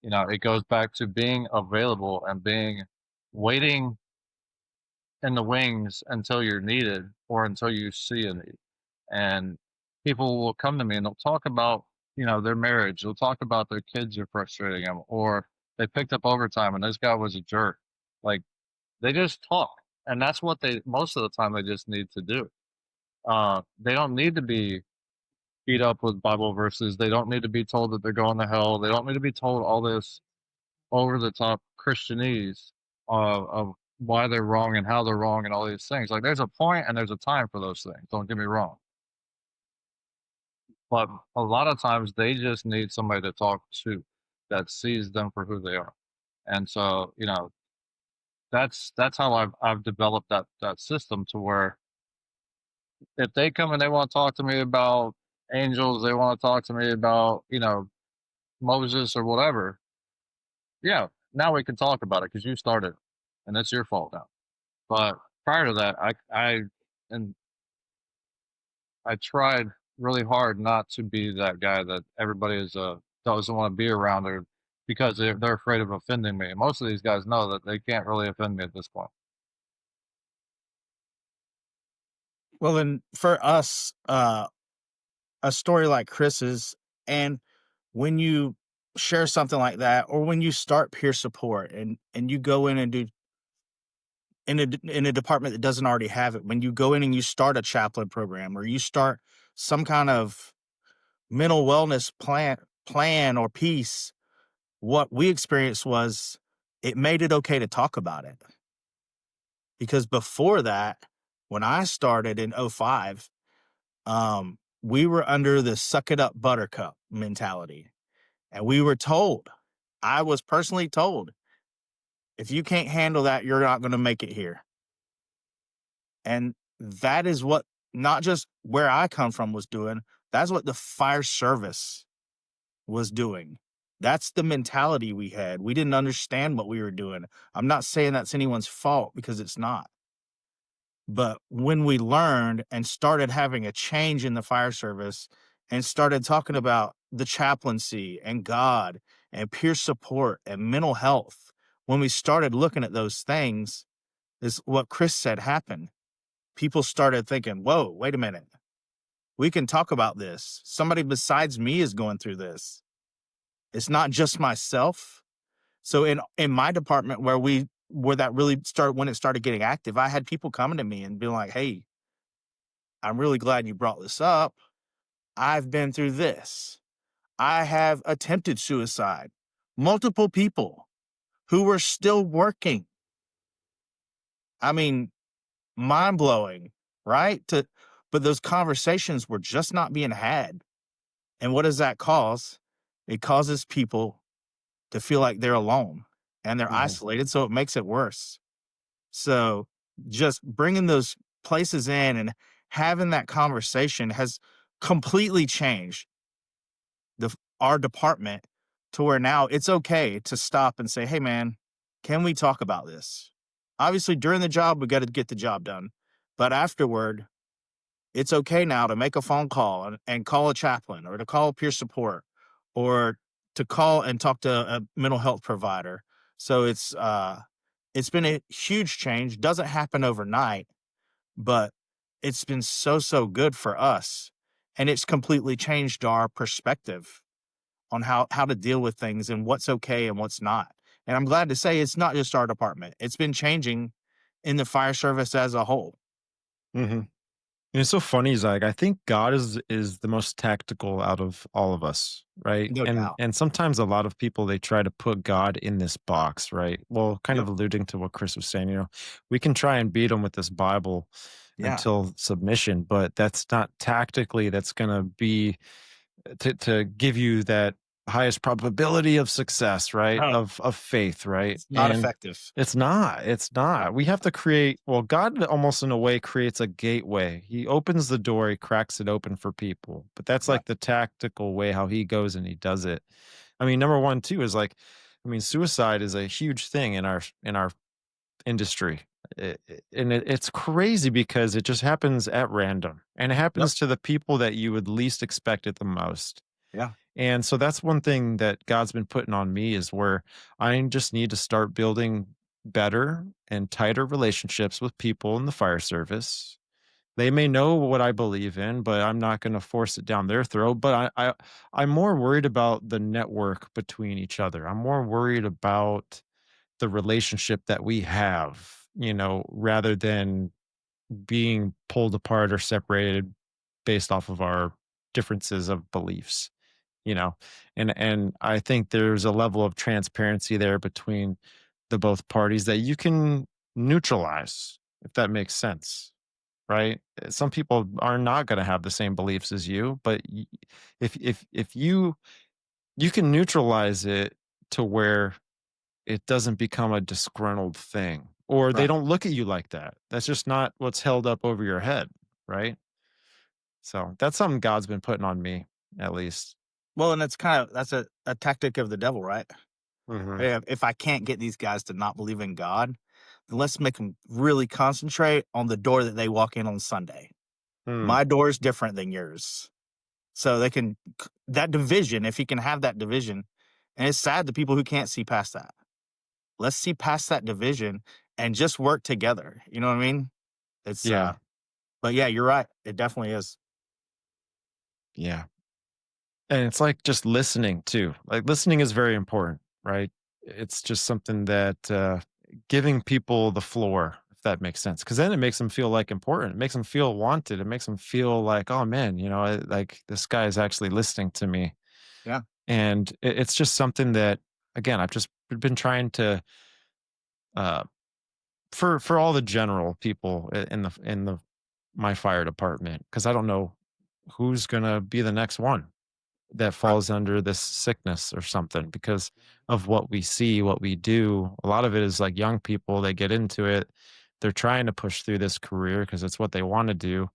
It goes back to being available and being waiting in the wings until you're needed or until you see a need. And people will come to me and they'll talk about, their marriage. They'll talk about their kids are frustrating them, or they picked up overtime and this guy was a jerk. Like, they just talk. And that's what most of the time they just need to do. They don't need to be beat up with Bible verses. They don't need to be told that they're going to hell. They don't need to be told all this over the top Christianese of why they're wrong and how they're wrong and all these things. Like there's a point and there's a time for those things. Don't get me wrong. But a lot of times they just need somebody to talk to that sees them for who they are. And so, that's how I've developed that system to where if they come and they want to talk to me about angels, they want to talk to me about, Moses or whatever, yeah, now we can talk about it because you started, and that's your fault now. But prior to that, and I tried really hard not to be that guy that everybody doesn't want to be around or because they're afraid of offending me. Most of these guys know that they can't really offend me at this point. Well, then for us, a story like Chris's, and when you share something like that, or when you start peer support and you go in and do in a department that doesn't already have it, when you go in and you start a chaplain program or you start some kind of mental wellness plan or piece, what we experienced was it made it okay to talk about it. Because before that, when I started in '05, we were under the suck it up buttercup mentality. And we were told, I was personally told, if you can't handle that, you're not going to make it here. And that is what not just where I come from was doing, that's what the fire service was doing. That's the mentality we had. We didn't understand what we were doing. I'm not saying that's anyone's fault because it's not. But when we learned and started having a change in the fire service and started talking about the chaplaincy and God and peer support and mental health, when we started looking at those things, is what Chris said happened. People started thinking, whoa, wait a minute. We can talk about this. Somebody besides me is going through this. It's not just myself. So in my department where that really started, when it started getting active, I had people coming to me and being like, hey, I'm really glad you brought this up. I've been through this. I have attempted suicide. Multiple people who were still working. I mean, mind blowing, right? But those conversations were just not being had. And what does that cause? It causes people to feel like they're alone and they're Mhm. isolated. So it makes it worse. So just bringing those places in and having that conversation has completely changed our department to where now it's okay to stop and say, hey, man, can we talk about this? Obviously, during the job, we got to get the job done. But afterward, it's okay now to make a phone call and call a chaplain or to call peer support or to call and talk to a mental health provider. So it's been a huge change. Doesn't happen overnight, but it's been so good for us. And it's completely changed our perspective on how to deal with things and what's okay and what's not. And I'm glad to say it's not just our department. It's been changing in the fire service as a whole. Mhm. And it's so funny, Zach. I think God is the most tactical out of all of us, right? No And doubt. and sometimes a lot of people they try to put God in this box, right? Well, kind of Yep. alluding to what Chris was saying, we can try and beat them with this Bible Yeah. until submission, but that's not tactically that's going to be to give you that highest probability of success, right? No, Of faith, right? it's not And effective. it's not. We have to create, well, God almost in a way creates a gateway. He opens the door, he cracks it open for people. But that's Yeah. like the tactical way how he goes and he does it. I mean, number one too is like, I mean, suicide is a huge thing in our industry. It's crazy because it just happens at random and it Yep. happens to the people that you would least expect it the most. Yeah. And so that's one thing that God's been putting on me is where I just need to start building better and tighter relationships with people in the fire service. They may know what I believe in, but I'm not going to force it down their throat. But I'm more worried about the network between each other. I'm more worried about the relationship that we have, rather than being pulled apart or separated based off of our differences of beliefs, you know. And I think there's a level of transparency there between the both parties that you can neutralize, if that makes sense, right? Some people are not going to have the same beliefs as you, but if you can neutralize it to where it doesn't become a disgruntled thing, or they Right. don't look at you like that. That's just not what's held up over your head, right? So that's something God's been putting on me, at least. Well, and that's a tactic of the devil, right? Hmm. If I can't get these guys to not believe in God, then let's make them really concentrate on the door that they walk in on Sunday. Hmm. My door is different than yours. So they can that division, if he can have that division, and it's sad to people who can't see past that. Let's see past that division and just work together. You know what I mean? It's Yeah. but yeah, you're right. It definitely is. Yeah. And it's like just listening too. Like listening is very important, right? It's just something that giving people the floor, if that makes sense, because then it makes them feel like important. It makes them feel wanted. It makes them feel like, oh man, like this guy is actually listening to me. Yeah. And it's just something that, again, I've just been trying to uh, for all the general people in the my fire department, because I don't know who's gonna be the next one that Right. falls under this sickness or something because of what we see, what we do. A lot of it is like young people, they get into it. They're trying to push through this career because it's what they want to do.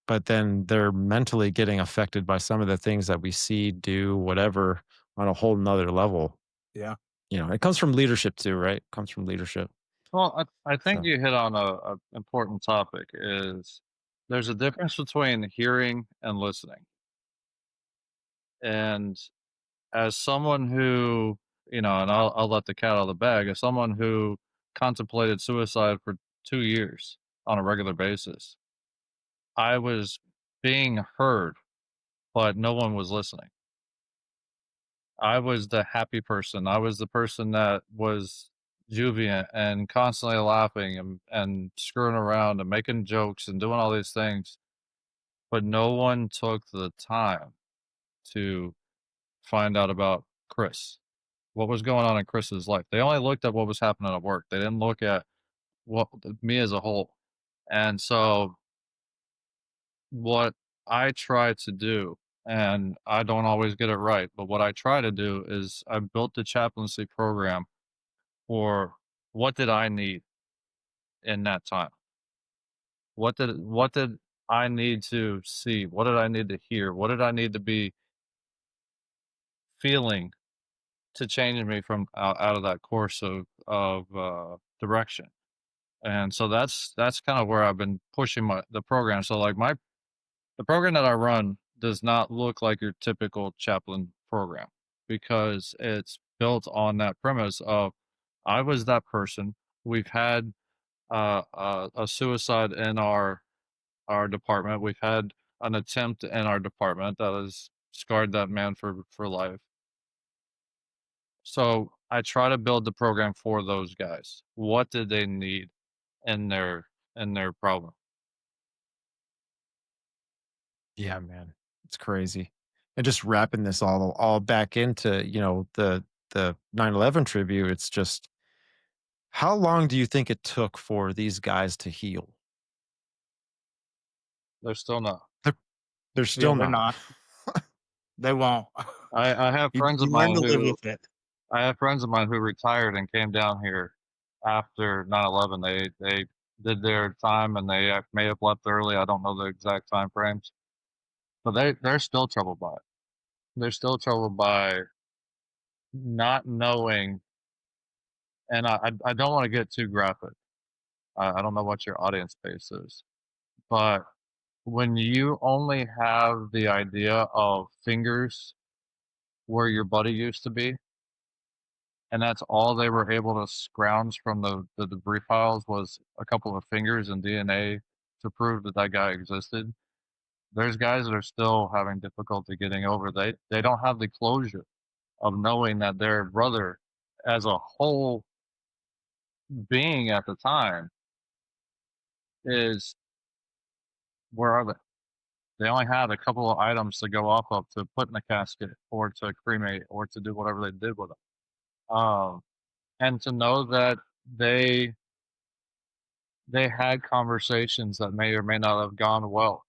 But then they're mentally getting affected by some of the things that we see, do, whatever, on a whole nother level. Yeah. It comes from leadership too, right? It comes from leadership. Well, I think So, you hit on a important topic. Is there's a difference between hearing and listening. And as someone who, and I'll let the cat out of the bag, as someone who contemplated suicide for 2 years on a regular basis, I was being heard, but no one was listening. I was the happy person. I was the person that was jubilant and constantly laughing and screwing around and making jokes and doing all these things. But no one took the time to find out about Chris, what was going on in Chris's life. They only looked at what was happening at work. They didn't look at what me as a whole. And so what I try to do, and I don't always get it right, but what I try to do is I built the chaplaincy program for what did I need in that time? What did I need to see? What did I need to hear? What did I need to be feeling to change me from out of that course of direction? And so that's kind of where I've been pushing the program. So like the program that I run does not look like your typical chaplain program because it's built on that premise of I was that person. We've had a suicide in our department. We've had an attempt in our department that has scarred that man for life. So I try to build the program for those guys. What did they need in their problem? yeah, man, it's crazy. And just wrapping this all back into, the 9/11 tribute, it's just how long do you think it took for these guys to heal? They're still not. They're they're Yeah, still they're not. not. They won't. I have friends of You learn mine to live who with it. I have friends of mine who retired and came down here after 9/11. They did their time and they may have left early. I don't know the exact time frames, but they're still troubled by it. They're still troubled by not knowing. And I don't want to get too graphic. I don't know what your audience base is, but when you only have the idea of fingers where your buddy used to be, and that's all they were able to scrounge from the debris piles was a couple of fingers and DNA to prove that that guy existed. There's guys that are still having difficulty getting over. They don't have the closure of knowing that their brother, as a whole being at the time, is where are they? They only had a couple of items to go off of to put in the casket or to cremate or to do whatever they did with them. And to know that they they had conversations that may or may not have gone well,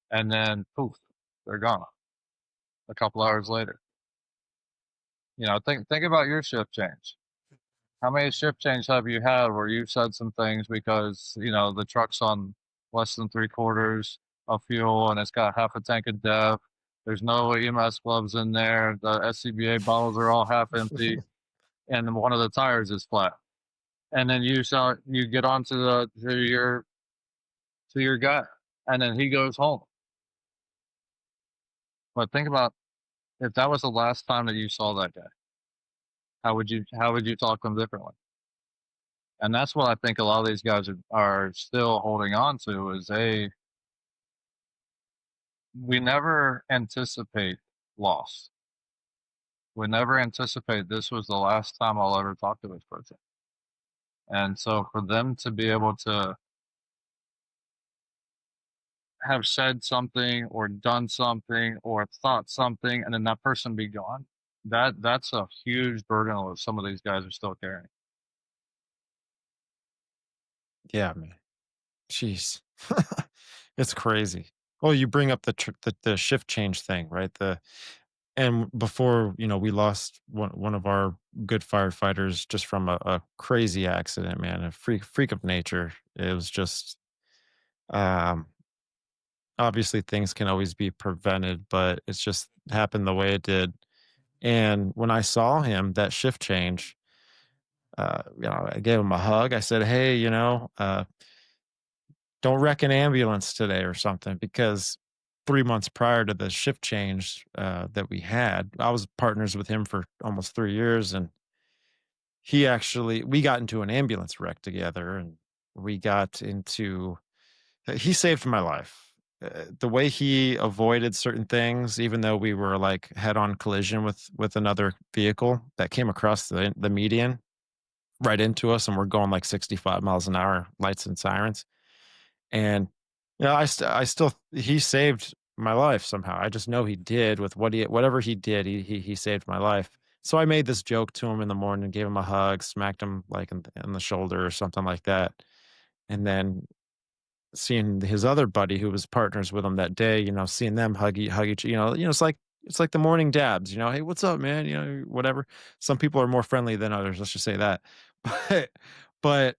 and then poof, they're gone a couple hours later. Think about your shift change. How many shift change have you had where you said some things because the truck's on less than 3/4 of fuel and it's got half a tank of DEF. There's no EMS gloves in there. The SCBA bottles are all half empty, and then one of the tires is flat. And then you get on to your guy, and then he goes home. But think about if that was the last time that you saw that guy, how would you talk to him differently? And that's what I think a lot of these guys are still holding on to is we never anticipate loss. We never anticipate this was the last time I'll ever talk to this person. And so for them to be able to have said something or done something or thought something and then that person be gone, that's a huge burden that some of these guys are still carrying. Yeah, man. Jeez. It's crazy. Well, you bring up the shift change thing, right? And before, we lost one of our good firefighters just from a crazy accident, man, a freak of nature. It was just um obviously things can always be prevented, but it's just happened the way it did. And when I saw him, that shift change, I gave him a hug. I said, "Hey, don't wreck an ambulance today or something," because 3 months prior to the shift change that we had, I was partners with him for almost 3 years, and we got into an ambulance wreck together, and we got into he saved my life. The way he avoided certain things, even though we were like head-on collision with another vehicle that came across the median right into us, and we're going like 65 miles an hour, lights and sirens. And I still he saved my life somehow. I just know he did with whatever he did. He saved my life. So I made this joke to him in the morning, gave him a hug, smacked him like in the shoulder or something like that, and then seeing his other buddy who was partners with him that day, seeing them hug each, it's like the morning dabs, hey, what's up, man? Whatever. Some people are more friendly than others. Let's just say that. But, but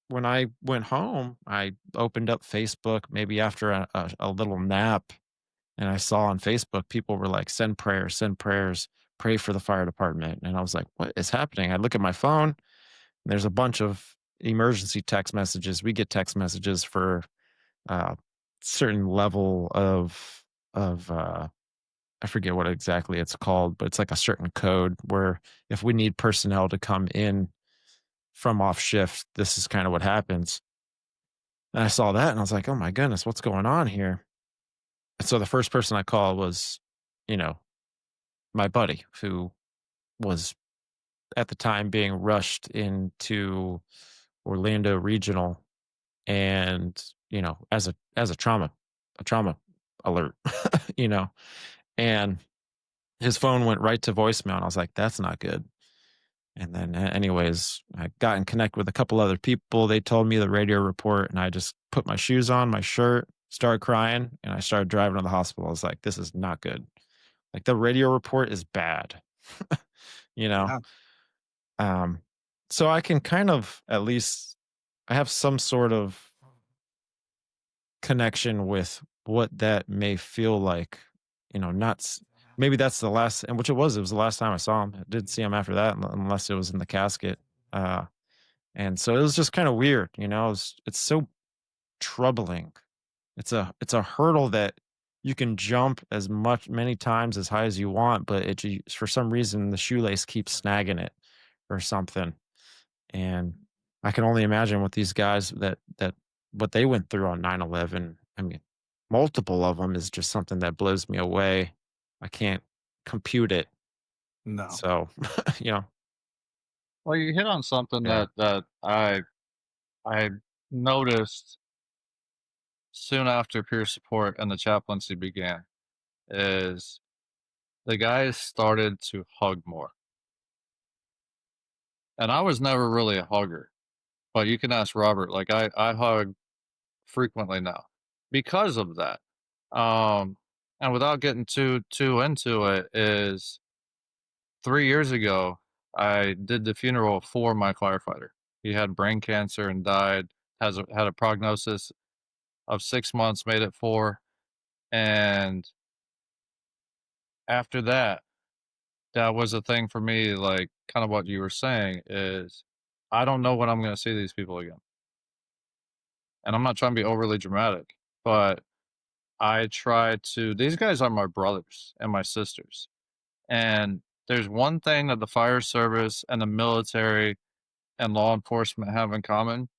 when I went home, I opened up Facebook maybe after a little nap, and I saw on Facebook people were like, send prayers, pray for the fire department. And I was like, what is happening? I look at my phone, and there's a bunch of emergency text messages. We get text messages for uh, certain level of I forget what exactly it's called, but it's like a certain code where if we need personnel to come in from off shift, this is kind of what happens. And I saw that and I was like, oh my goodness, what's going on here? And so the first person I called was, you know, my buddy who was at the time being rushed into Orlando Regional and, as a trauma alert, you know, and his phone went right to voicemail. And I was like, that's not good. And then, anyways, I got in connect with a couple other people. They told me the radio report, and I just put my shoes on, my shirt, started crying, and I started driving to the hospital. I was like, this is not good. Like the radio report is bad, you know? Yeah. Um, so I can kind of at least I have some sort of connection with what that may feel like, not maybe that's the last, and which it was the last time I saw him. I didn't see him after that unless it was in the casket. Uh, and so it was just kind of weird, it's so troubling. It's a hurdle that you can jump many times as high as you want, but for some reason the shoelace keeps snagging it or something. And I can only imagine what these guys that what they went through on 9/11. I mean, multiple of them is just something that blows me away. I can't compute it. No. So, you know, Well, you hit on something yeah. that I noticed soon after peer support and the chaplaincy began is the guys started to hug more. And I was never really a hugger, but you can ask Robert. Like I hug frequently now because of that. Um, and without getting too into it, is 3 years ago I did the funeral for my firefighter. He had brain cancer and died. Had a prognosis of 6 months, made it 4, and after that, that was a thing for me. Like kind of what you were saying is, I don't know when I'm going to see these people again, and I'm not trying to be overly dramatic, but I try to. These guys are my brothers and my sisters. And there's one thing that the fire service and the military and law enforcement have in common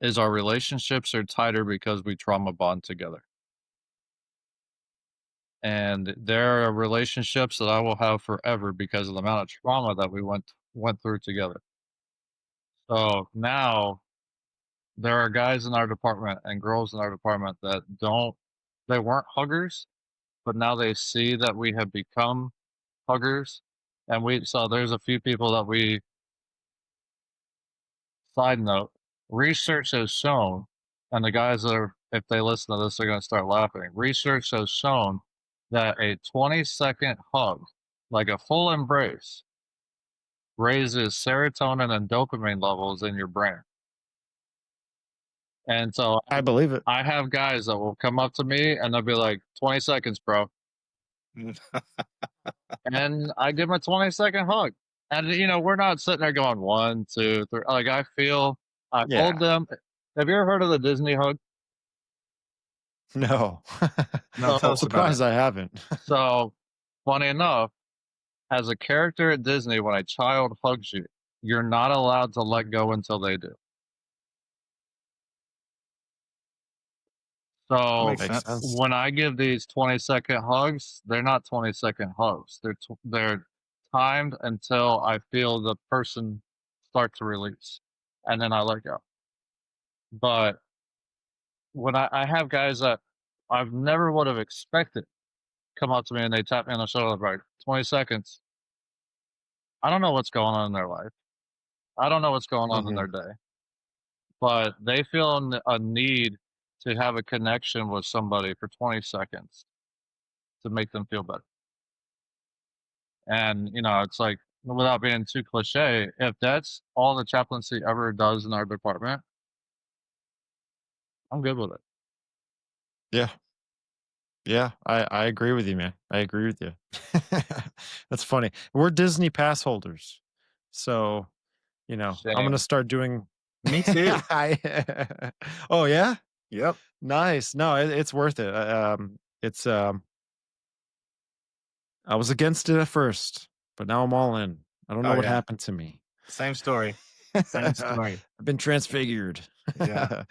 is our relationships are tighter because we trauma bond together. And there are relationships that I will have forever because of the amount of trauma that we went through together. So now there are guys in our department and girls in our department that they weren't huggers, but now they see that we have become huggers. And so there's a few people that side note, research has shown, and the guys that are, if they listen to this, they're going to start laughing. Research has shown that a 20-second hug, like a full embrace, raises serotonin and dopamine levels in your brain. And so I believe it. I have guys that will come up to me and they'll be like, 20 seconds, bro. And I give them a 20-second hug. And, we're not sitting there going 1, 2, 3. Like, I hold Yeah. them. Have you ever heard of the Disney hug? No. No, tell I'm us about it. surprised I haven't. So, funny enough, as a character at Disney, when a child hugs you, you're not allowed to let go until they do. So, Makes Makes sense. sense. when I give these 20-second hugs, they're not 20-second hugs. They're timed until I feel the person start to release, and then I let go. But when I have guys that I've never would have expected come up to me and they tap me on the shoulder like 20 seconds. I don't know what's going on in their life. I don't know what's going on in Mhm. their day, but they feel a need to have a connection with somebody for 20 seconds to make them feel better. And, it's like, without being too cliche, if that's all the chaplaincy ever does in our department, I'm good with it. Yeah. Yeah, I agree with you, man. I agree with you. That's funny. We're Disney pass holders. So, I'm gonna Shame. start doing Me too. I Oh, yeah? Yep. Nice. No, it's worth it. It's, I was against it at first, but now I'm all in. I don't know Oh what yeah. happened to me. Same story. Same story. I've been transfigured. Yeah.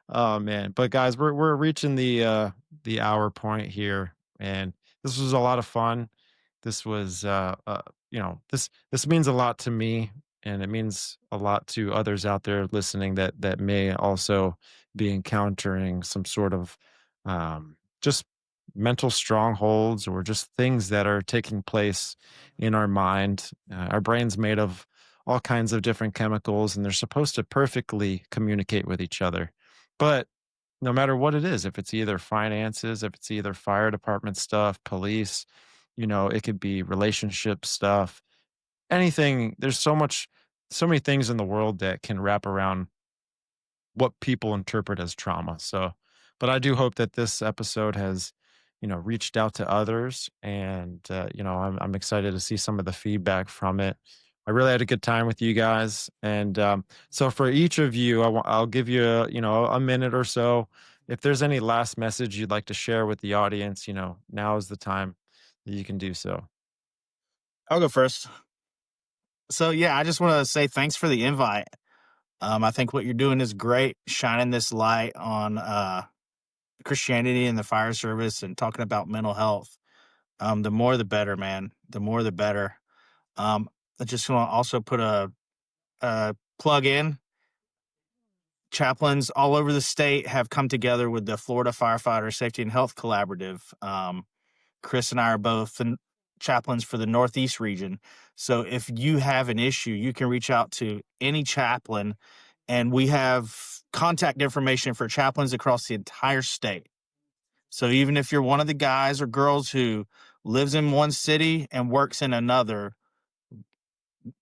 Oh man. But guys, we're reaching the hour point here, and this was a lot of fun. This was this means a lot to me, and it means a lot to others out there listening that may also be encountering some sort of just mental strongholds or just things that are taking place in our mind. Our brain's made of all kinds of different chemicals, and they're supposed to perfectly communicate with each other. But no matter what it is, if it's either finances, if it's either fire department stuff, police, it could be relationship stuff, anything. There's so many things in the world that can wrap around what people interpret as trauma. So, but I do hope that this episode has, reached out to others, and I'm excited to see some of the feedback from it. I really had a good time with you guys, and so for each of you, I'll give you a minute or so. If there's any last message you'd like to share with the audience, now is the time that you can do so. I'll go first. So yeah, I just want to say thanks for the invite. I think what you're doing is great, shining this light on Christianity and the fire service and talking about mental health. The more the better, man. The more the better. I just want to also put a plug in. chaplains all over the state have come together with the Florida Firefighter Safety and Health Collaborative. Chris and I are both chaplains for the Northeast region. So if you have an issue, you can reach out to any chaplain, and we have contact information for chaplains across the entire state. So even if you're one of the guys or girls who lives in one city and works in another,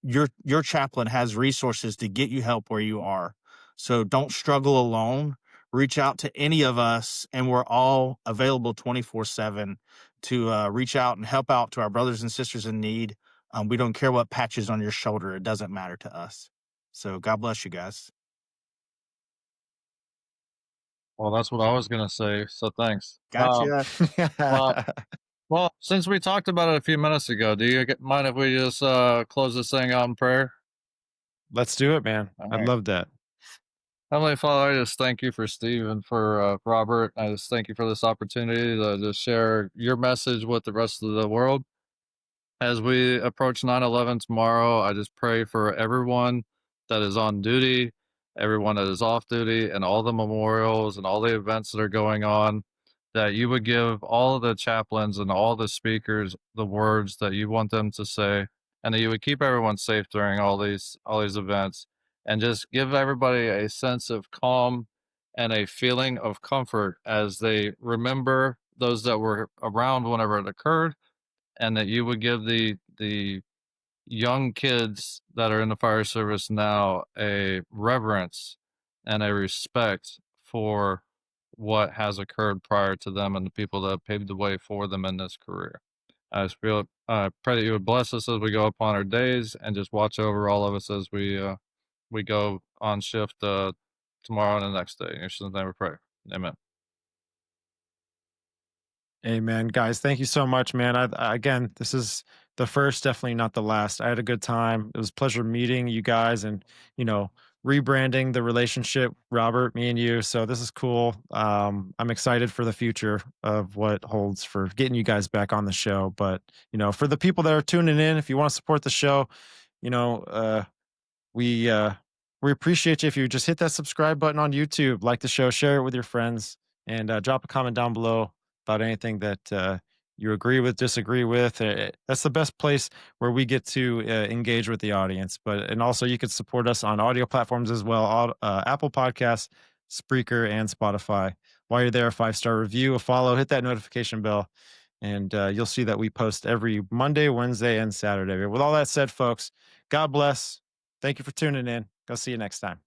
your chaplain has resources to get you help where you are. So don't struggle alone. Reach out to any of us, and we're all available 24/7 to reach out and help out to our brothers and sisters in need. We don't care what patches on your shoulder; it doesn't matter to us. So God bless you guys. Well, that's what I was gonna say. So thanks. Gotcha. Well, well, since we talked about it a few minutes ago, do you mind if we just close this thing out in prayer? Let's do it, man. All I'd right. love that. Heavenly Father, I just thank you for Steve and for Robert. I just thank you for this opportunity to just share your message with the rest of the world. As we approach 9/11 tomorrow, I just pray for everyone that is on duty, everyone that is off duty, and all the memorials and all the events that are going on, that you would give all of the chaplains and all the speakers the words that you want them to say, and that you would keep everyone safe during all these events, and just give everybody a sense of calm and a feeling of comfort as they remember those that were around whenever it occurred, and that you would give the young kids that are in the fire service now a reverence and a respect for what has occurred prior to them and the people that have paved the way for them in this career. I pray that you would bless us as we go upon our days, and just watch over all of us as we go on shift tomorrow and the next day. In your son's name we pray. Amen. Amen, guys. Thank you so much, man. Again, this is the first, definitely not the last. I had a good time. It was a pleasure meeting you guys, and you know, rebranding the relationship, Robert, me and you. So this is cool. I'm excited for the future of what holds for getting you guys back on the show. But for the people that are tuning in, if you want to support the show, you know, we uh we appreciate you if you just hit that subscribe button on YouTube, like the show, share it with your friends, and drop a comment down below about anything that you agree with, disagree with. That's the best place where we get to engage with the audience. And also you could support us on audio platforms as well, Apple Podcasts, Spreaker, and Spotify. While you're there, a 5-star review, a follow, hit that notification bell, and you'll see that we post every Monday, Wednesday, and Saturday. With all that said, folks, God bless. Thank you for tuning in. Go see you next time.